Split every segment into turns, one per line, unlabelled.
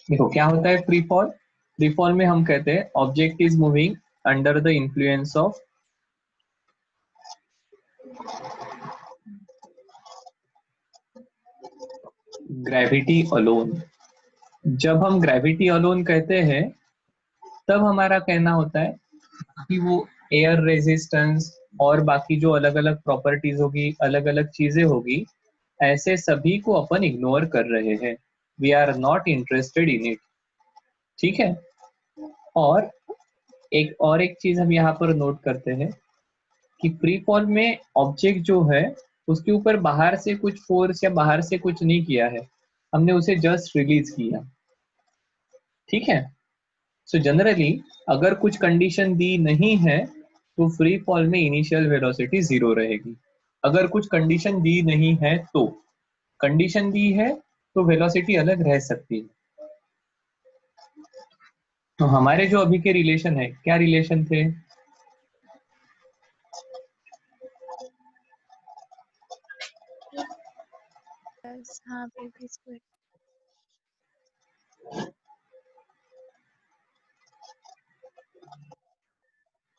देखो क्या होता है फ्री फॉल। फ्री फॉल में हम कहते हैं object is moving under the influence of gravity alone. जब हम ग्रेविटी अलोन कहते हैं तब हमारा कहना होता है कि वो एयर रेजिस्टेंस और बाकी जो अलग अलग प्रॉपर्टीज होगी, अलग अलग चीजें होगी, ऐसे सभी को अपन इग्नोर कर रहे हैं। We are not interested in it. ठीक है। और एक चीज हम यहाँ पर नोट करते हैं कि फ्री फॉल में ऑब्जेक्ट जो है उसके ऊपर बाहर से कुछ फोर्स या बाहर से कुछ नहीं किया है, हमने उसे जस्ट रिलीज किया। ठीक है। सो जनरली अगर कुछ कंडीशन दी नहीं है तो फ्री फॉल में इनिशियल वेलोसिटी जीरो रहेगी। अगर कुछ कंडीशन दी नहीं है तो कंडीशन दी है तो वेलोसिटी अलग रह सकती है। तो हमारे जो अभी के रिलेशन है, क्या रिलेशन थे?
प्लस हाँ v स्क्वायर।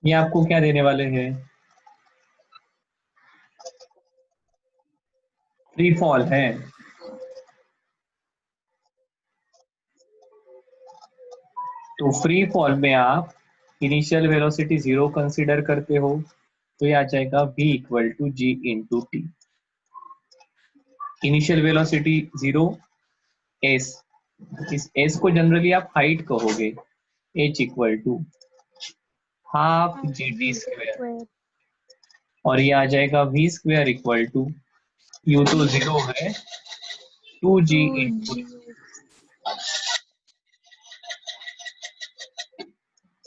ये आपको क्या देने वाले हैं? फ्री फॉल है। तो फ्री फॉल में आप इनिशियल वेलोसिटी जीरो कंसीडर करते हो तो ये आ जाएगा v equal to G into T. Initial velocity zero, S, इस एस को जनरली आप हाइट कहोगे, h equal to half G T
v
square.
Square.
और ये आ जाएगा v square equal to, U तो जीरो है, टू जी इंटू।
2g।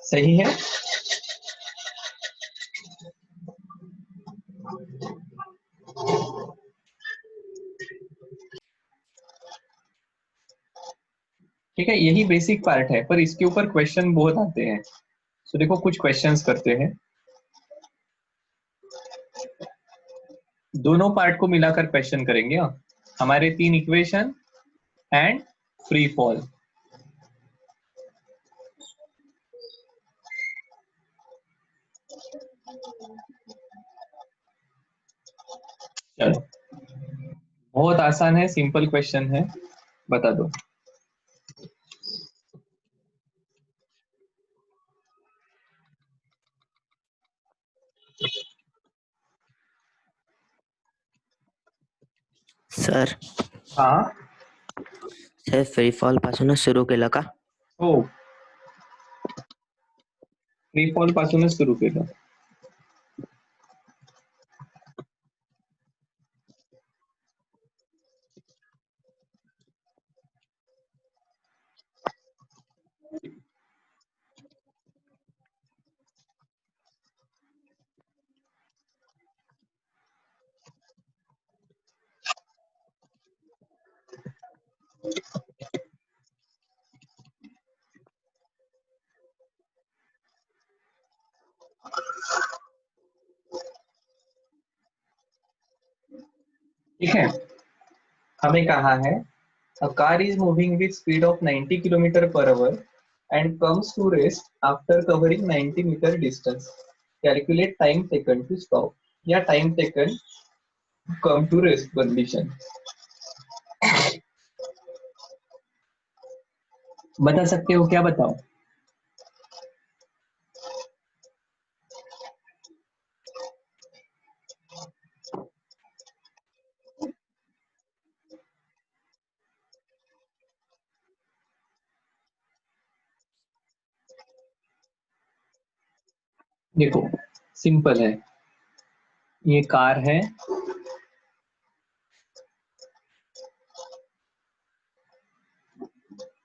सही है। ठीक है, यही बेसिक पार्ट है, पर इसके ऊपर क्वेश्चन बहुत आते हैं। तो देखो कुछ क्वेश्चंस करते हैं। दोनों पार्ट को मिलाकर क्वेश्चन करेंगे। हमारे तीन इक्वेशन एंड फ्री फॉल। चलो, बहुत आसान है, सिंपल क्वेश्चन है, बता दो।
सर
हाँ।
सर फ्री फॉल पासूनच सुरू केलं का?
हो, फ्री फॉल पासूनच सुरू केलं. ठीक है, हमें कहा है a car is moving with speed of 90 km per hour and comes to rest after covering 90 meter distance. Calculate time taken to stop या time taken to come to rest condition. बता सकते हो क्या? बताओ. देखो सिंपल है, ये car है,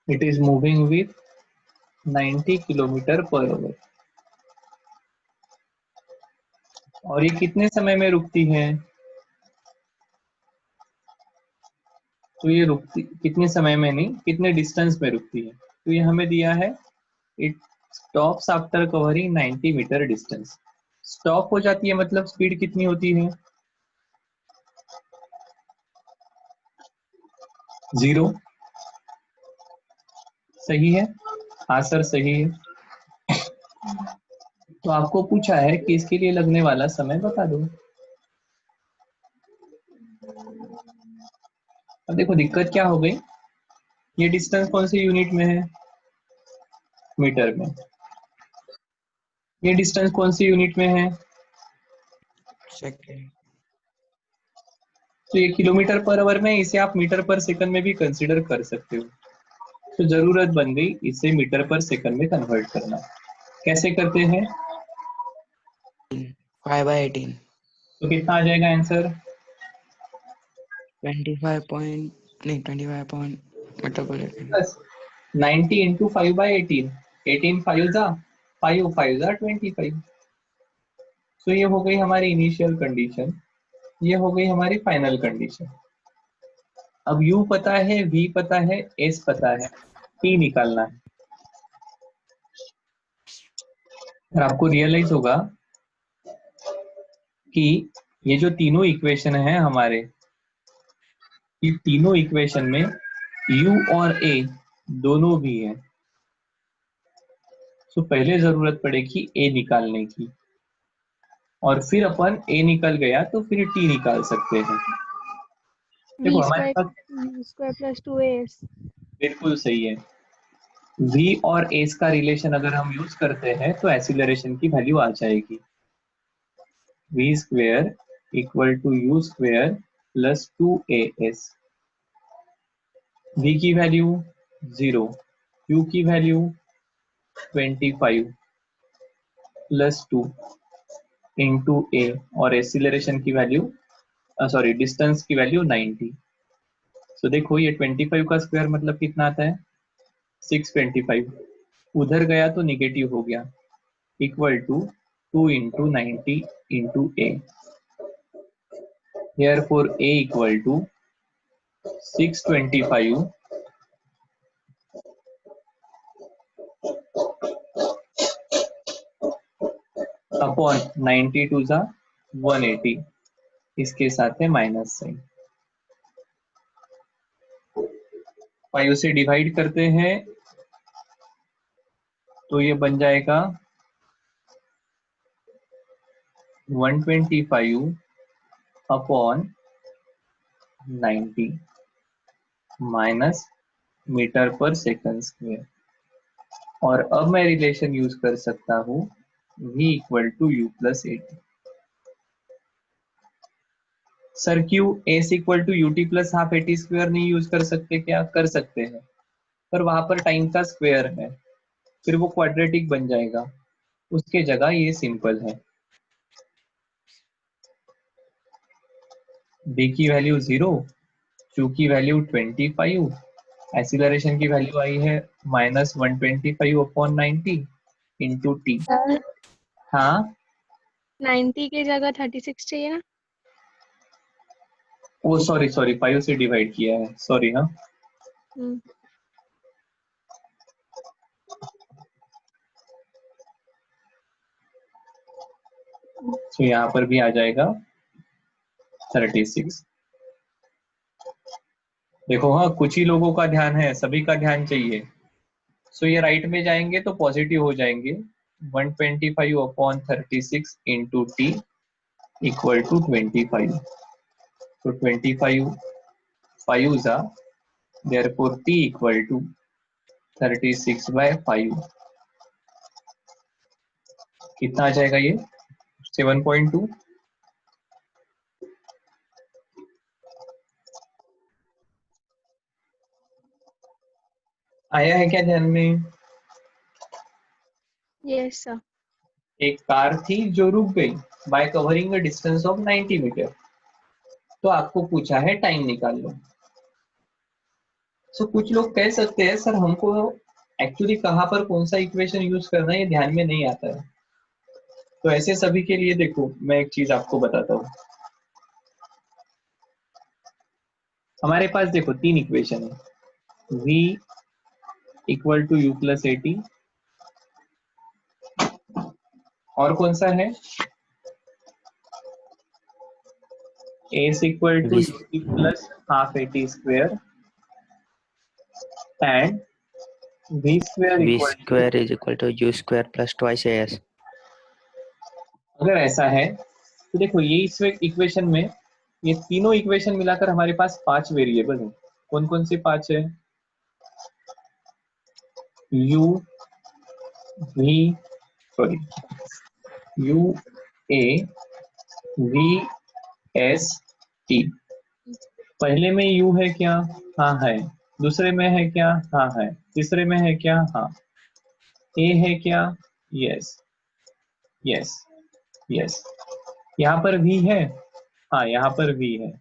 it is moving with 90 kilometre per hour और ये कितने समय में रुकती है? तो ये रुकती कितने समय में नहीं, कितने डिस्टेंस में रुकती है? तो ये हमें दिया है it stops after covering 90 meter distance. Stop हो जाती है मतलब स्पीड कितनी होती है? जीरो। सही है? हाँ सर सही है। तो आपको पूछा है कि इसके लिए लगने वाला समय बता दो। अब देखो दिक्कत क्या हो गई, ये डिस्टेंस कौन सी यूनिट में है? मीटर में। ये डिस्टेंस कौन सी यूनिट में है?
सेकेंड।
तो ये किलोमीटर पर आवर में, इसे आप मीटर पर सेकंड में भी कंसीडर कर सकते हो। तो जरूरत बन गई इसे मीटर पर सेकंड में कन्वर्ट करना। कैसे करते हैं?
5/18।
तो कितना आ जाएगा आंसर?
25 मीटर पर सेकेंड।
बस 90 इंटू 5/18, 18 5 जा 5 5 जा 25। तो ये हो गई हमारी इनिशियल कंडीशन, ये हो गई हमारी फाइनल कंडीशन। अब u पता है, v पता है, s पता है, t निकालना है। और आपको रियलाइज होगा कि ये जो तीनों इक्वेशन है हमारे, ये तीनों इक्वेशन में u और a दोनों भी है। तो पहले जरूरत पड़ेगी a निकालने की, और फिर अपन a निकल गया तो फिर t निकाल सकते हैं। देखो
v
हमारे पास
स्क्वायर प्लस 2as।
बिल्कुल सही है। v और s का रिलेशन अगर हम यूज करते हैं तो एक्सीलरेशन की वैल्यू आ जाएगी, v square equal to u square plus 2as। v की वैल्यू 0, u की वैल्यू 25 प्लस 2 इंटू a, और एक्सीलरेशन की वैल्यू सॉरी डिस्टेंस की वैल्यू 90। तो देखो ये 25 का स्क्वायर मतलब कितना आता है? 625। उधर गया तो निगेटिव हो गया, equal to 2 into 90 into a। Therefore a equal to 625 upon 90 टू जा 180, इसके साथ है माइनस साइन। 5 से डिवाइड करते हैं तो ये बन जाएगा 125 अपॉन 90 माइनस मीटर पर सेकंड स्क्वायर। और अब मैं रिलेशन यूज कर सकता हूँ v equal to U plus 80। Sir क्यू S equal to UT plus half AT square नहीं यूज कर सकते? क्या कर सकते हैं, पर वहां पर टाइम का स्क्वायर है, फिर वो क्वाड्रेटिक बन जाएगा। उसके जगह ये सिंपल है, b की वैल्यू 0, q की वैल्यू 25, एक्सीलरेशन की वैल्यू आई है minus 125 upon 90 into T.
Sir
हाँ
90 की जगह 36 चाहिए ना?
वो सॉरी सॉरी 5 से डिवाइड किया है, सॉरी। हाँ
हम्म।
तो यहाँ पर भी आ जाएगा 36। देखो हाँ कुछ ही लोगों का ध्यान है, सभी का ध्यान चाहिए। सो ये राइट में जाएंगे तो पॉजिटिव हो जाएंगे, 125 upon 36 into T equal to 25। तो 25 5 जा, therefore t इक्वल टू 36/5। कितना आ जाएगा ये? 7.2। आया है क्या ध्यान में?
Yes sir.
एक कार थी जो रुक गई by covering a distance of 90 meter. तो आपको पूछा है टाइम निकाल लो। सो कुछ लोग कह सकते हैं सर हमको एक्चुअली कहाँ पर कौन सा इक्वेशन यूज करना है ये ध्यान में नहीं आता है। तो ऐसे सभी के लिए देखो मैं एक चीज आपको बताता हूँ। हमारे पास देखो तीन इक्वेशन है, v equal to U plus 80, और कौन सा है s equal to
V
U plus half 80 square, and v square
v
equal to,
square is equal to u square plus twice as.
अगर ऐसा है तो देखो ये इस इक्वेशन में, ये तीनों इक्वेशन मिलाकर हमारे पास 5 वेरिएबल है। कौन कौन से 5 है? u v sorry u a v s t। पहले में u है क्या? हाँ है। दूसरे में है क्या? हाँ है। तीसरे में है क्या? हाँ। a है क्या? Yes yes yes. यहाँ पर v है? हाँ यहाँ पर v है।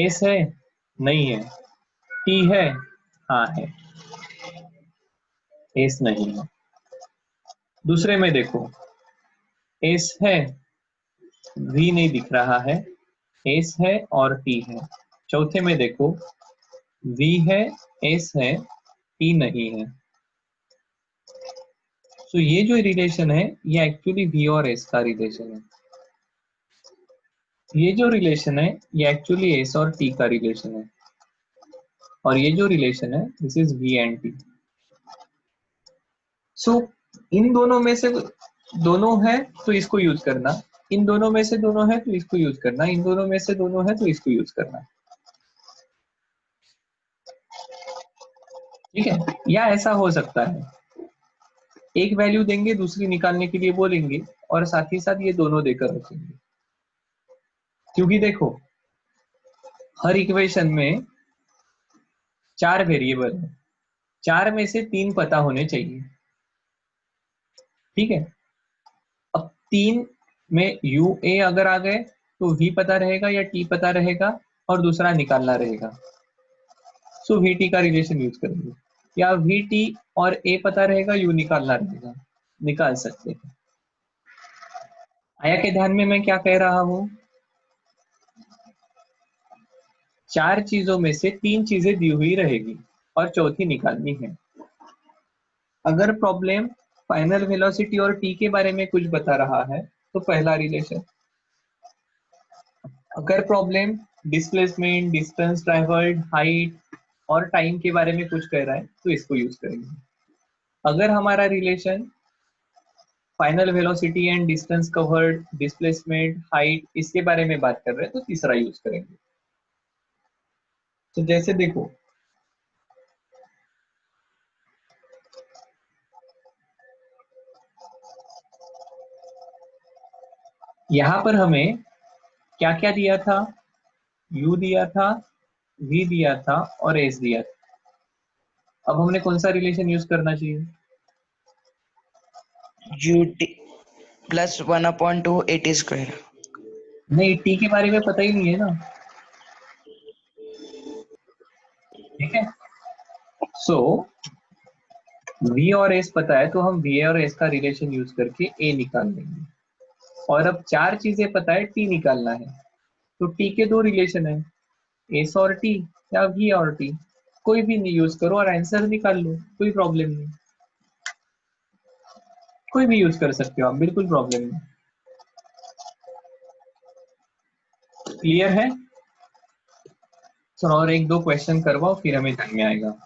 s है? नहीं है। t है? हाँ है। s नहीं है। दूसरे में देखो, s है, v नहीं दिख रहा है, s है और t है। चौथे में देखो, v है, s है, t नहीं है। तो ये जो रिलेशन है ये एक्चुअली v और s का रिलेशन है। ये जो रिलेशन है ये एक्चुअली s और t का रिलेशन है। और ये जो रिलेशन है this is v and t। सो इन दोनों में से दोनों है तो इसको यूज करना, इन दोनों में से दोनों है तो इसको यूज करना, इन दोनों में से दोनों है तो इसको यूज करना। ठीक है? या ऐसा हो सकता है, एक वैल्यू देंगे, दूसरी निकालने के लिए बोलेंगे और साथ ही साथ ये दोनों देकर रखेंगे। क्योंकि देखो हर इक्वेशन में 4 वेरिएबल है, 4 में से 3 पता होने चाहिए। ठीक है? अब 3 में यू ए अगर आ गए तो v पता रहेगा या t पता रहेगा और दूसरा निकालना रहेगा। सो वी टी का रिलेशन यूज करेंगे, या वी टी और a पता रहेगा, u निकालना रहेगा, निकाल सकते हैं। आया के ध्यान में मैं क्या कह रहा हूं? 4 चीजों में से 3 चीजें दी हुई रहेगी और चौथी निकालनी है। अगर प्रॉब्लम फाइनल वेलोसिटी और t के बारे में कुछ बता रहा है तो पहला रिलेशन। अगर प्रॉब्लम डिस्प्लेसमेंट, डिस्टेंस ट्रैवर्ल्ड, हाइट और टाइम के बारे में कुछ कह रहा है तो इसको यूज करेंगे। अगर हमारा relation final velocity and distance covered, displacement, height इसके बारे में बात कर रहे हैं तो तीसरा यूज करेंगे। तो जैसे देखो यहां पर हमें क्या क्या दिया था? u दिया था, v दिया था और s दिया था। अब हमने कौन सा रिलेशन यूज करना चाहिए?
ut plus 1/2 at square.
नहीं, t के बारे में पता ही नहीं है ना। ठीक है? सो v और s पता है तो हम v और s का रिलेशन यूज करके a निकाल लेंगे। और अब 4 चीजें पता है, t निकालना है। तो t के 2 रिलेशन है, s और t या v और t, कोई भी नहीं यूज करो और आंसर निकाल लो, कोई प्रॉब्लम नहीं। कोई भी यूज कर सकते हो आप, बिल्कुल प्रॉब्लम नहीं। क्लियर है? सर और एक दो क्वेश्चन करवाओ फिर हमें ध्यान में आएगा।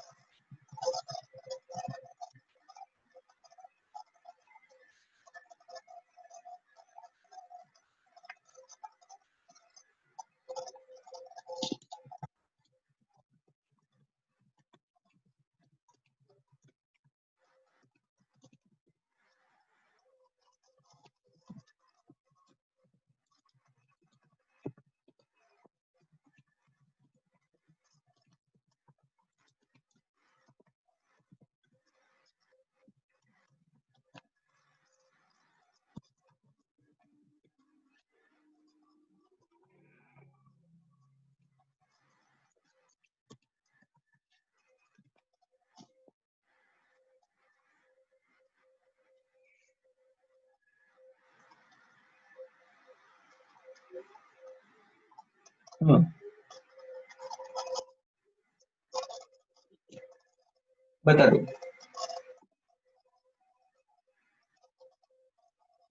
बता दो।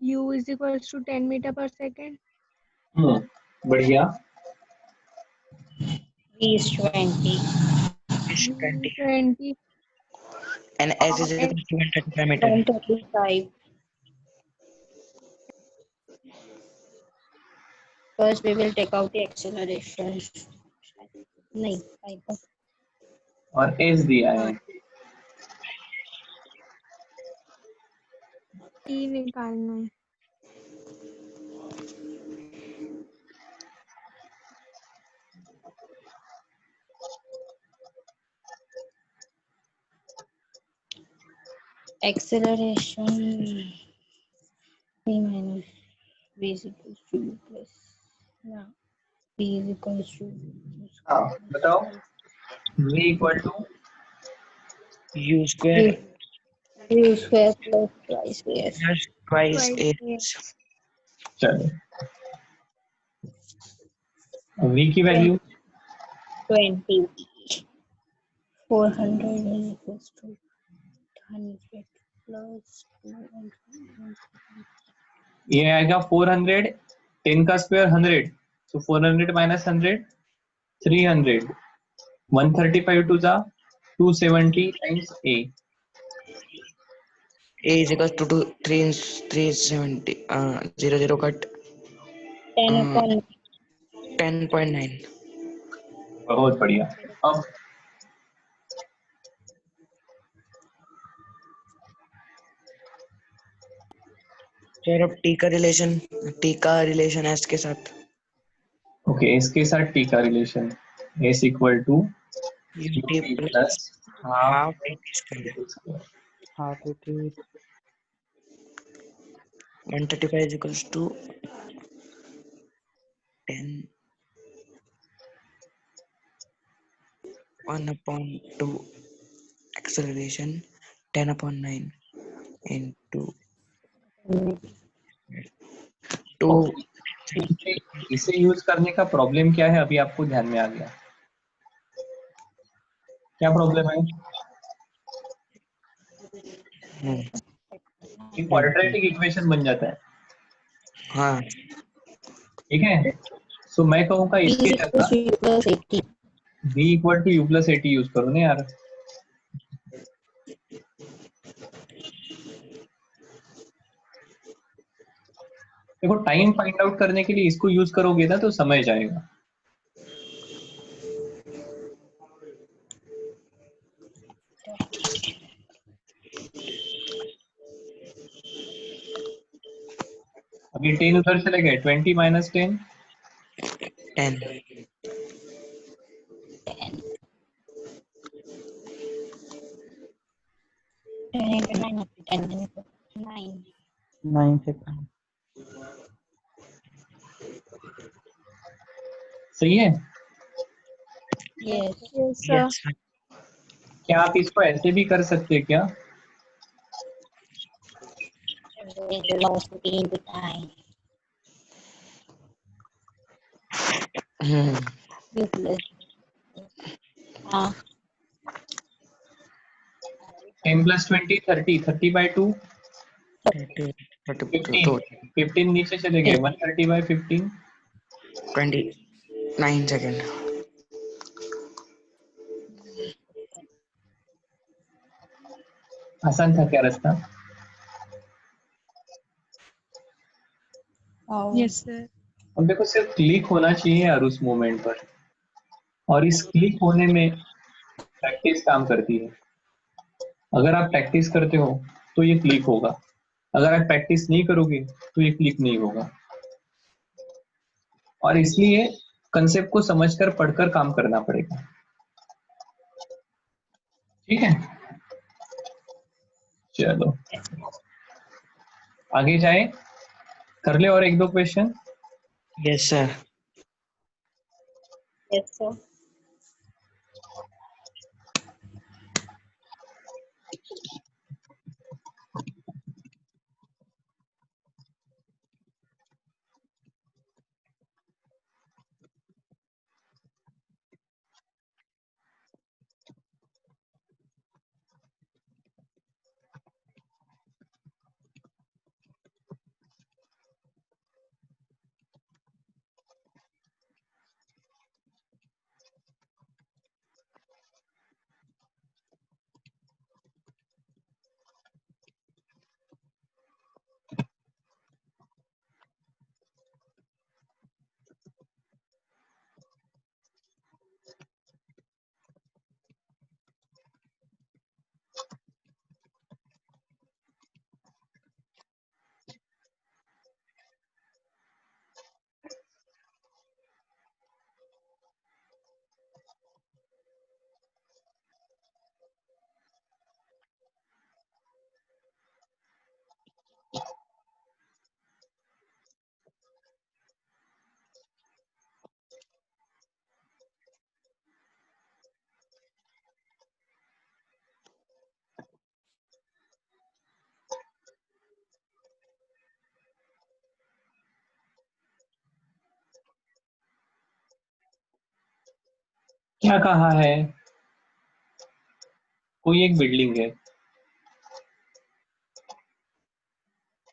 u is equals to 10 meter per second.
बढ़िया।
V is 20.
Is 20.
20.
and s is equal to 135 meter.
135. First, we will take out the acceleration. नहीं, type of
और एस दिया है।
टी निकालना है।
acceleration v minus v is equals to u plus yeah v is equals to
हाँ बताओ, v equal to
u square
u square plus twice s
plus twice
Twice
s.
चलो v की value
20 400 is equals to 100 plus 200
ये आएगा 400, 10 का square 100, so 400 minus 100 300, 135 to the 270 times a,
A is equals to 370 0 cut
10 upon
10.9.
बहुत बढ़िया। अब
sir अब t का रिलेशन s के साथ
ओके, इसके साथ t का relation s equal to
ut
plus
half at square.
half it is
135 is equals to 10 1 upon 2 acceleration 10 upon 9 into 2.
इसे यूज करने का प्रॉब्लम क्या है, अभी आपको ध्यान में आ गया? क्या प्रॉब्लम है? क्वाड्रेटिक इक्वेशन बन जाता है,
हाँ
ठीक है। सो मैं कहूँगा
v
इसके
is equals
जगह
to u plus 80
v equal to U plus 80 use करो ना यार। देखो, टाइम फाइंड आउट करने के लिए इसको यूज करोगे ना तो समय जाएगा। अभी 10 उधर चले गए, 20 माइनस 10
10
10 into 9 10 into 9
9 seconds.
सही है।
yes
yes sir
yes sir.
क्या आप इसको ऐसे भी कर सकते हैं क्या?
velocity into time u plus
10 plus 20 30, 30 by 2 15, 15 नीचे चले गए, 130 बाई 15
29 सेकेंड।
आसान था क्या रास्ता?
yes sir
अब देखो, सिर्फ क्लिक होना चाहिए यार उस मोमेंट पर, और इस क्लिक होने में प्रैक्टिस काम करती है। अगर आप प्रैक्टिस करते हो तो ये क्लिक होगा, अगर आप प्रैक्टिस नहीं करोगे तो ये क्लिक नहीं होगा। और इसलिए कंसेप्ट को समझकर पढ़कर काम करना पड़ेगा, ठीक है। चलो आगे जाए, कर ले और एक दो question.
Yes sir.
yes sir
क्या कहा है? कोई एक बिल्डिंग है,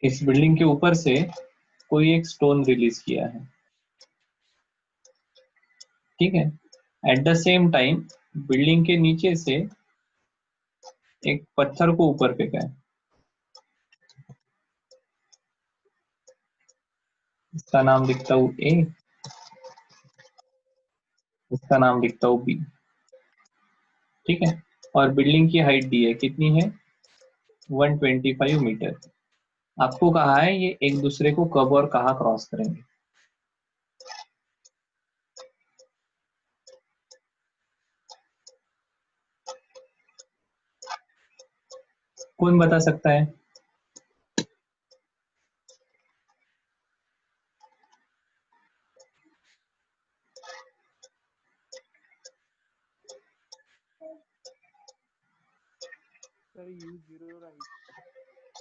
इस बिल्डिंग के ऊपर से कोई एक स्टोन रिलीज किया है, ठीक है। At the same time building के नीचे से एक पत्थर को ऊपर फेंका है। इसका नाम लिखता हूँ ए, इसका नाम लिखता हूँ बी, ठीक है। और बिल्डिंग की हाइट दी है, कितनी है? 125 मीटर। आपको कहा है ये एक दूसरे को कब और कहाँ क्रॉस करेंगे। कौन बता सकता है?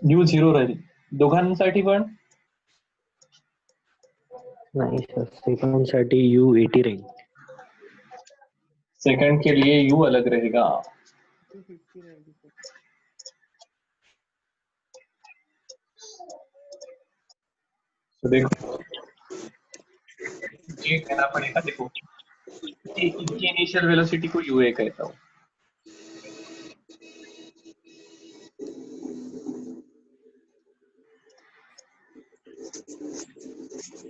U0 राहील दोघांसाठी पण?
नाही सर, सेकंडसाठी U80 राहील.
सेकंड के लिए U अलग रहेगा। तो देखो ये कहना पड़ेगा, देखो इनकी इनिशियल वेलोसिटी को UA कहता हूँ,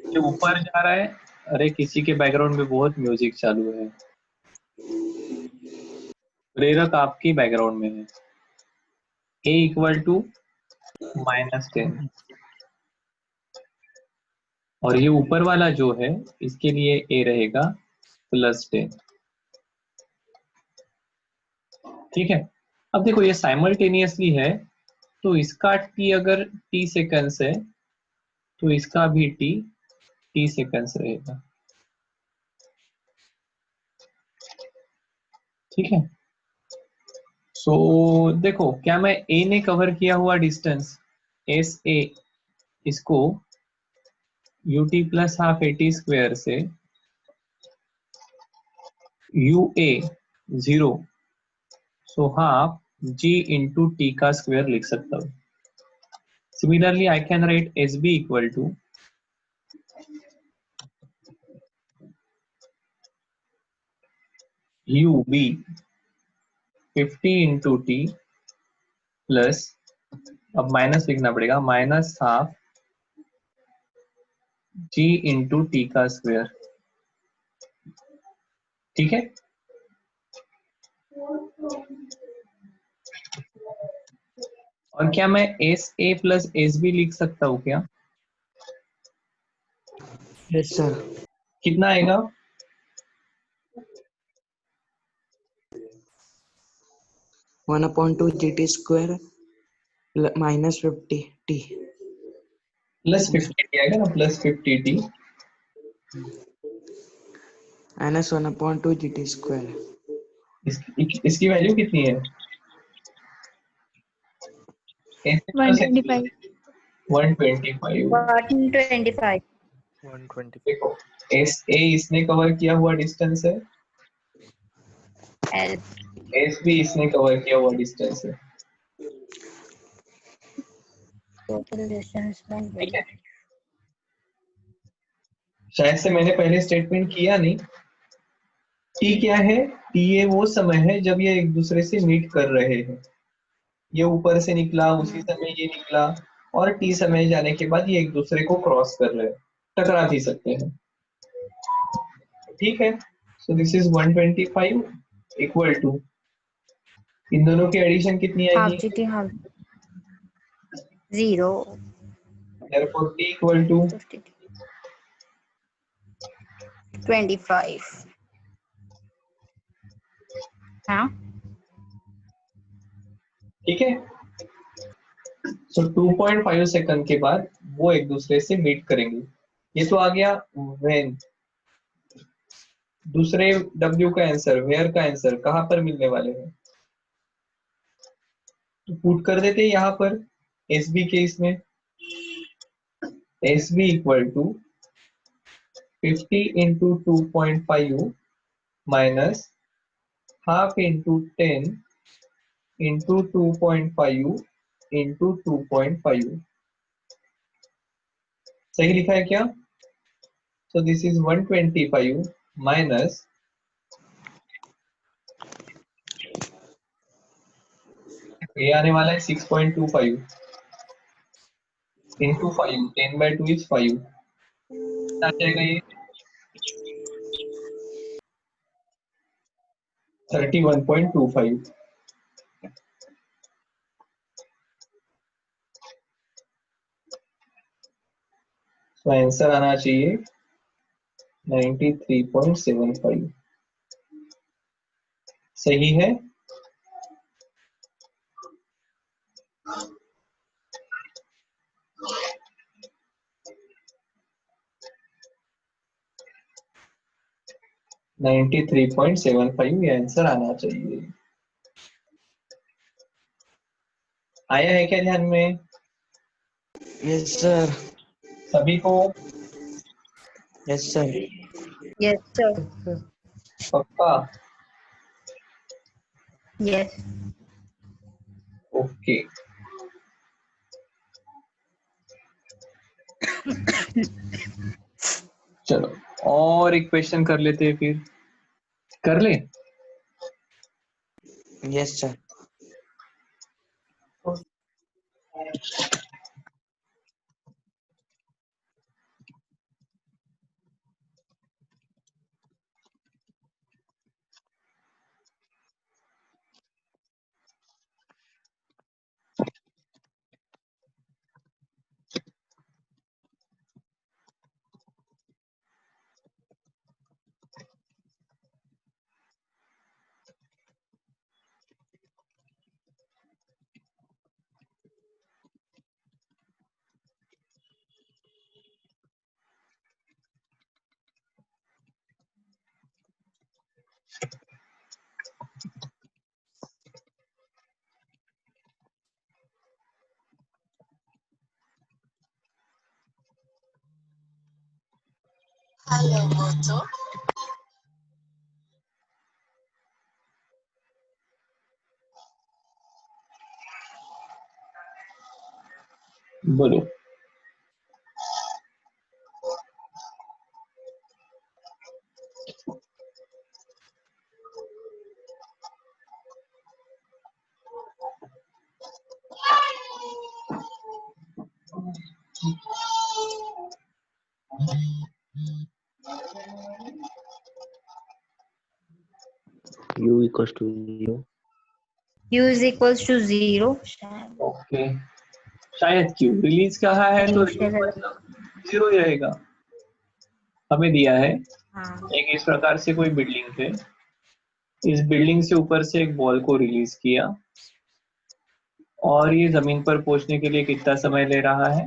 ये ऊपर जा रहा है। अरे किसी के बैकग्राउंड में बहुत म्यूजिक चालू है, प्रेरक आपकी बैकग्राउंड में है। A इक्वल टू -10 और ये ऊपर वाला जो है इसके लिए A रहेगा +10, ठीक है। अब देखो ये साइमल्टेनियसली है, तो इसका t अगर t सेकंड्स है तो इसका भी t सेकंड्स रहेगा, ठीक है। सो देखो क्या मैं A ने कवर किया हुआ डिस्टेंस SA इसको ut plus half AT square से UA 0 so half G into T का स्क्वायर लिख सकता हूँ। Similarly I can write SB equal to UB 50 into T plus, अब माइनस लिखना पड़ेगा, minus half G into T का स्क्वायर, ठीक है। और क्या मैं SA प्लस SB लिख सकता हूँ क्या?
Yes sir.
कितना आएगा?
(1/2 GT square -50 T
प्लस 50 आएगा ना, प्लस 50T
-1/2 GT square.
इसकी वैल्यू कितनी है?
125.
125।
125.
120.
देखो SA इसने कवर किया हुआ डिस्टेंस है,
L.
SB इसने कवर किया हुआ डिस्टेंस है,
Total distance
ठीक है।
120.
शायद से मैंने पहले स्टेटमेंट किया नहीं। T क्या है? T ये वो समय है जब ये एक दूसरे से मीट कर रहे हैं। ये ऊपर से निकला, उसी समय ये निकला, और T समय जाने के बाद ये एक दूसरे को क्रॉस कर रहे हैं, टकरा भी सकते हैं, ठीक है। So this is 125 equal to, इन दोनों की एडिशन कितनी
Half
आएगी?
GT half 0.
Therefore T equal to
50. 25. हाँ.
ठीक है। सो 2.5 सेकंड के बाद वो एक दूसरे से मीट करेंगे। ये तो आ गया व्हेन। दूसरे W का आंसर, वेयर का आंसर कहां पर मिलने वाले हैं, तो पुट कर देते हैं यहाँ पर SB के इसमें। SB equal to 50 into 2.5 minus half into 10 into 2.5 into 2.5। सही लिखा है क्या? सो दिस इज 125 माइनस ये आने वाला है 6.25 इंटू 5, 10/2 इज 5, आ जाएगा ये 31.25। तो आंसर आना चाहिए 93.75। सही है? नाइन्टी 3.75 ये आंसर आना चाहिए। आया है क्या ध्यान में
यस सर।
सभी को?
Yes sir.
Yes, sir.
पक्का?
Yes.
ओके। चलो और एक क्वेश्चन कर लेते हैं फिर। कर ले?
Yes sir.
बोलो।
U equals to 0.
U is equals to 0.
Okay, शायद क्यों रिलीज कहा है तो
Initial
जीरो ही रहेगा। हमें दिया है
हाँ
एक इस प्रकार से कोई बिल्डिंग है, इस बिल्डिंग से ऊपर से एक बॉल को रिलीज किया और ये जमीन पर पहुंचने के लिए कितना समय ले रहा है?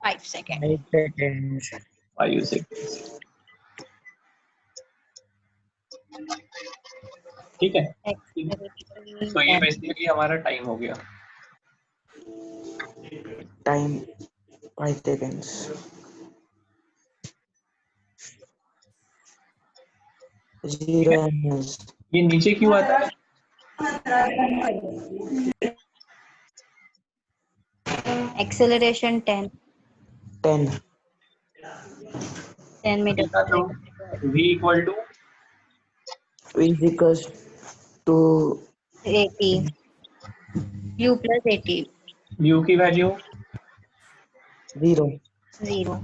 5 seconds.
5 seconds.
5 सेकेंड्स। ठीक है, तो ये बेसिकली हमारा टाइम हो गया।
Time 5 seconds. Zero ms.
ये नीचे क्यों आता है?
Acceleration 10
10.
meters per second.
v equal to
V is equals to
80. U plus 80.
u की value
0.
0.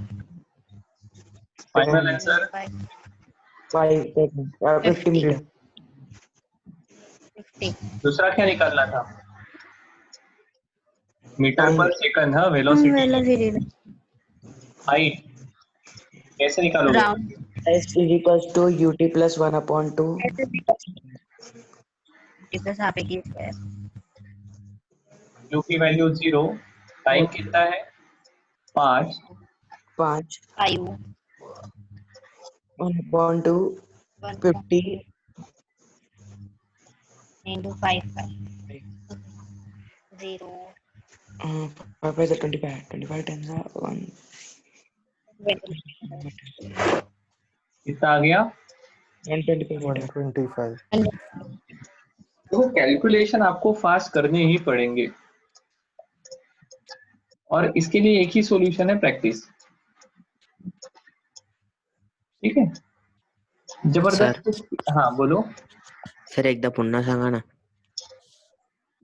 Final answer
5 seconds. 50 meter.
50.
दूसरा क्या निकालना था? Meter
Time.
पर सेकंड। हाँ, वेलोसिटी,
Velocity.
हाइट कैसे निकालोगे?
Round.
S is equals to ut plus 1 upon 2.
Is the half a square.
u की वैल्यू 0, टाइम कितना है? 5,
5.
5.
1 upon 2. 50.
Into 5. 0.
5 by the 25. 25 times 1.
कितना आ गया?
125 मीटर
125.
देखो कैलकुलेशन आपको फास्ट करने ही पड़ेंगे और इसके लिए एक ही सॉल्यूशन है, प्रैक्टिस। ठीक है, जबरदस्त। हाँ बोलो।
सर एकदा पुन्हा सांगा ना.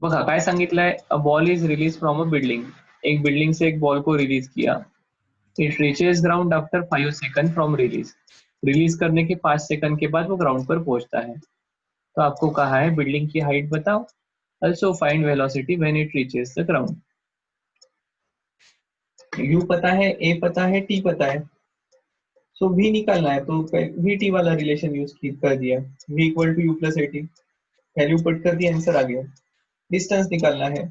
बघा काय सांगितलंय, a ball is release from a building. एक बिल्डिंग से एक बॉल को रिलीज किया, it reaches ground after 5 second from release. Release करने के 5 सेकंड के बाद वो ग्राउंड पर पहुंचता है। तो आपको कहा है बिल्डिंग की हाइट बताओ, also find velocity when it reaches the ground. u पता है, a पता है, t पता है, सो v निकालना है। तो v t वाला रिलेशन यूज कर दिया, v equal to U plus A T, value put कर दी, आंसर आ गया। डिस्टेंस निकालना है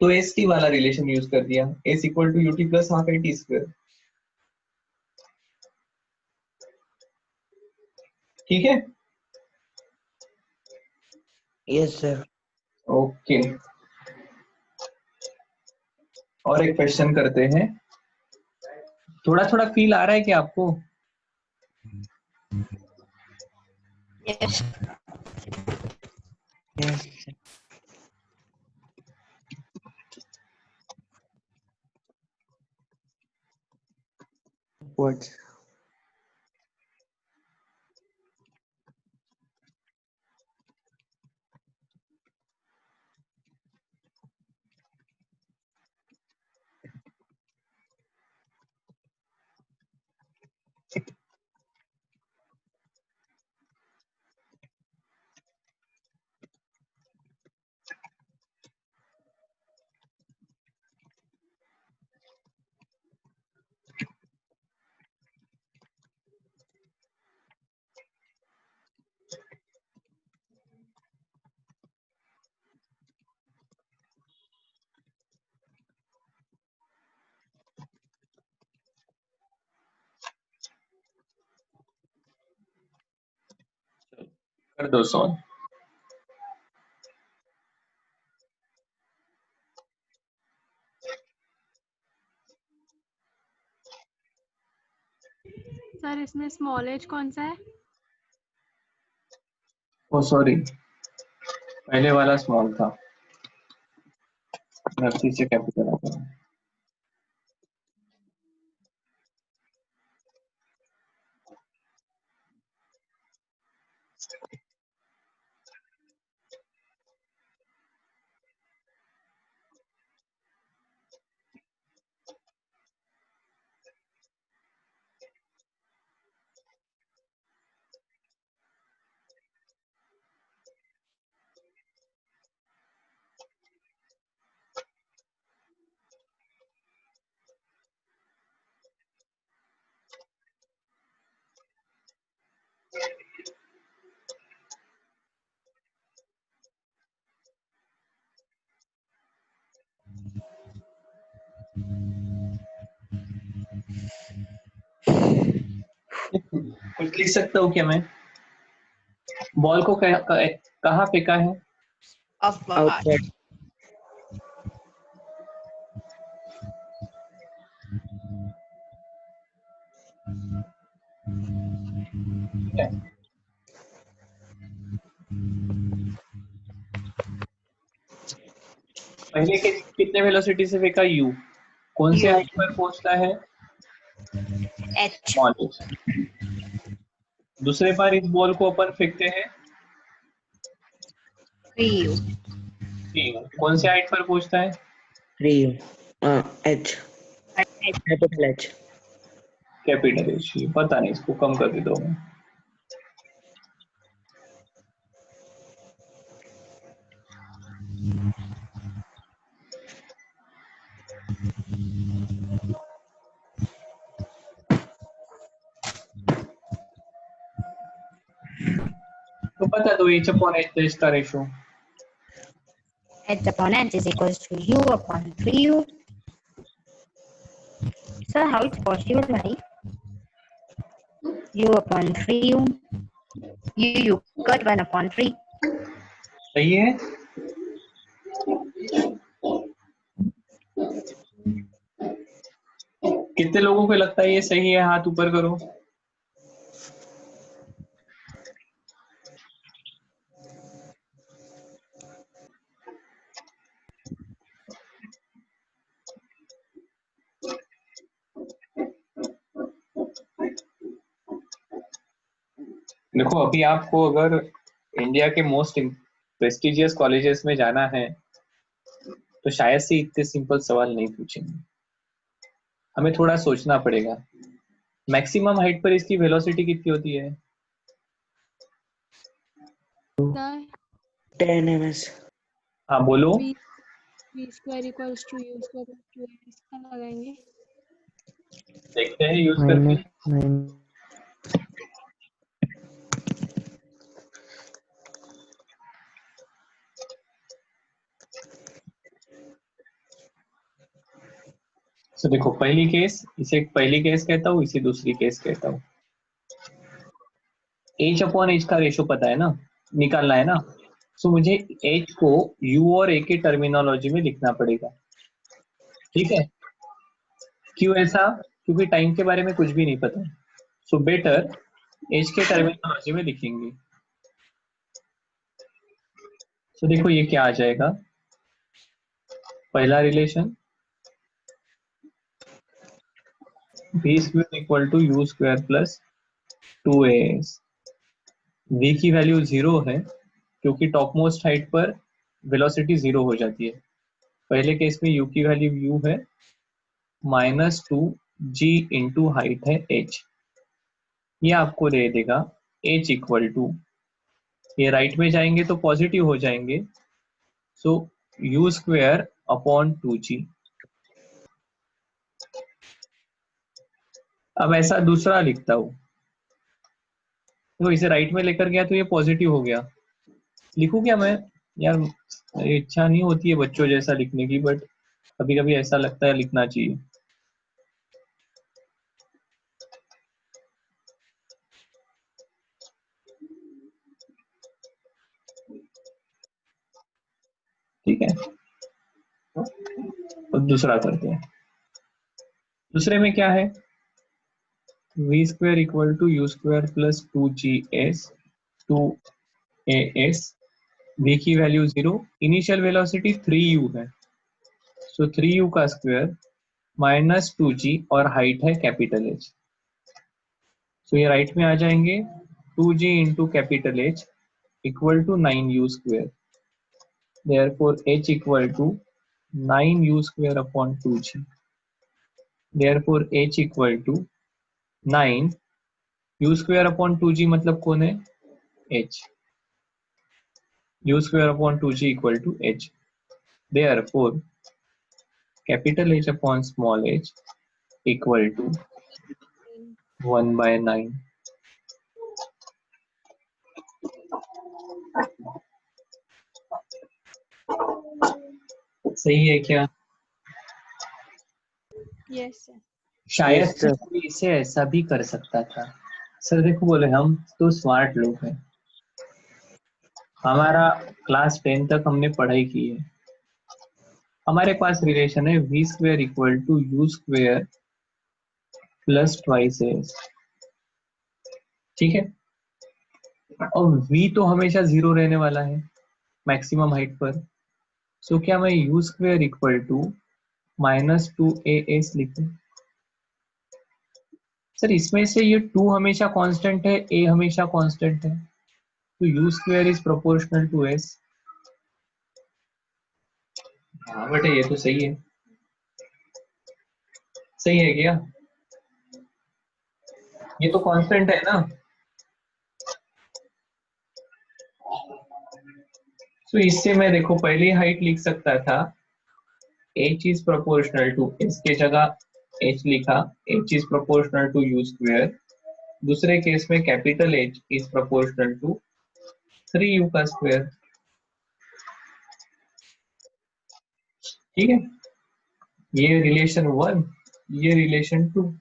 तो एस टी वाला रिलेशन यूज कर दिया, S equal to U T plus half A T square. ठीक है,
यस सर।
ओके। और एक क्वेश्चन करते हैं, थोड़ा थोड़ा फील आ रहा है क्या आपको?
Yes.
यस वर्ड्स
कर दो सॉल्व।
सर इसमें स्मॉल एज कौन सा है?
ओ सॉरी, पहले वाला स्मॉल था, गलती से कैपिटल आ गया। कुछ लिख सकता हूँ क्या मैं? बॉल को कहाँ फेंका है?
आउटवर्ड
पहले के कितने वेलोसिटी से फेंका? u। कौन से
U.
हाइट पर पहुंचता है?
H.
Small h। दूसरे बार इस बॉल को अपन फेंकते हैं
3U.
t। कौन से हाइट पर पहुंचता है?
3 H capital H
capital H. पता नहीं, इसको कम कर देता हूँ मैं। तो बता दो h अपॉन h इसका ratio.
H upon H is equals to U upon 3U. Sir, how it's possible, buddy? U upon 3U. U cut 1 upon 3.
सही है। कितने लोगों को लगता है ये सही है? हाथ ऊपर करो। देखो अभी आपको अगर इंडिया के मोस्ट प्रेस्टिजियस कॉलेजेस में जाना है तो शायद से इतने सिंपल सवाल नहीं पूछेंगे, हमें थोड़ा सोचना पड़ेगा। मैक्सिमम हाइट पर इसकी वेलोसिटी कितनी होती है?
Sir
10 ms।
हाँ बोलो।
v square equals to u square plus 2a इसका लगाएंगे।
देखते हैं यूज करके।
-9।
तो देखो पहली केस, इसे पहली केस कहता हूँ, इसे दूसरी केस कहता हूँ। एच अपॉन एच का रेशो पता है ना, निकालना है ना। सो मुझे एच को यू और ए के टर्मिनोलॉजी में लिखना पड़ेगा, ठीक है। क्यों ऐसा? क्योंकि टाइम के बारे में कुछ भी नहीं पता। सो बेटर एच के टर्मिनोलॉजी में लिखेंगे। सो देखो ये क्या आ जाएगा, पहला relation v square equal to u square plus 2as। v की वैल्यू 0 है क्योंकि टॉप मोस्ट हाइट पर वेलोसिटी 0 हो जाती है। पहले केस में u की वैल्यू u है, -2g इंटू हाइट है h। ये आपको दे देगा h इक्वल टू, ये राइट में जाएंगे तो पॉजिटिव हो जाएंगे, सो u स्क्वायर अपॉन 2g। अब ऐसा दूसरा लिखता हूं, तो इसे राइट में लेकर गया तो ये पॉजिटिव हो गया। लिखूं क्या मैं? यार मेरी इच्छा नहीं होती है बच्चों जैसा लिखने की, बट कभी कभी ऐसा लगता है लिखना चाहिए। ठीक है, तो दूसरा करते हैं। दूसरे में क्या है, v square equal to u square plus 2gs 2as। v की वैल्यू 0, इनिशियल वेलोसिटी 3u है, सो 3u का स्क्वायर -2g और हाइट है कैपिटल H। सो ये राइट में आ जाएंगे, 2g into capital H equal to 9u square. therefore h equal to 9u square upon 2g। therefore h equal to 9 u square upon 2g मतलब कौन है? h। u square upon 2g equal to h। therefore capital H upon small h equal to 1/9। सही है क्या?
Yes sir.
शायद
Yes
से
sir।
कोई इसे ऐसा भी कर सकता था। सर देखो बोले हम तो स्मार्ट लोग हैं, हमारा क्लास 10 तक हमने पढ़ाई की है, हमारे पास रिलेशन है v square equal to u square plus twice s, ठीक है। और v तो हमेशा 0 रहने वाला है मैक्सिमम हाइट पर। सो क्या मैं you square equal to -2as लिखूं? सर इसमें से ये 2 हमेशा कांस्टेंट है, a हमेशा कांस्टेंट है, तो u square is proportional to s। हाँ बेटा ये तो सही है। सही है क्या? ये तो कांस्टेंट है ना। तो इससे मैं देखो पहली हाइट लिख सकता था h इज प्रोपोर्शनल टू, इसके जगह h लिखा, h is proportional to u square. दूसरे केस में capital H is proportional to 3u का स्क्वायर, ठीक है। ये रिलेशन 1, ये रिलेशन 2,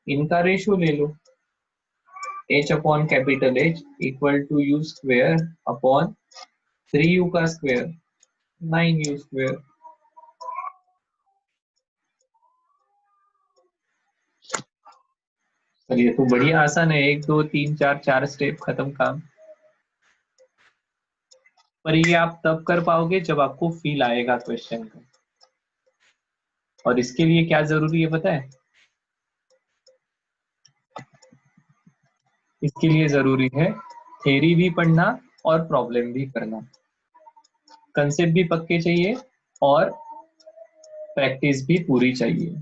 इनका रेशियो ले लो, h upon capital H equal to u square upon 3u का स्क्वायर 9u स्क्वायर। सर ये तो बढ़िया आसान है, 1 2 3 4 4 स्टेप खत्म काम। पर ये आप तब कर पाओगे जब आपको फील आएगा क्वेश्चन का, और इसके लिए क्या जरूरी है पता है? इसके लिए जरूरी है थ्योरी भी पढ़ना और प्रॉब्लम भी करना, कंसेप्ट भी पक्के चाहिए और प्रैक्टिस भी पूरी चाहिए।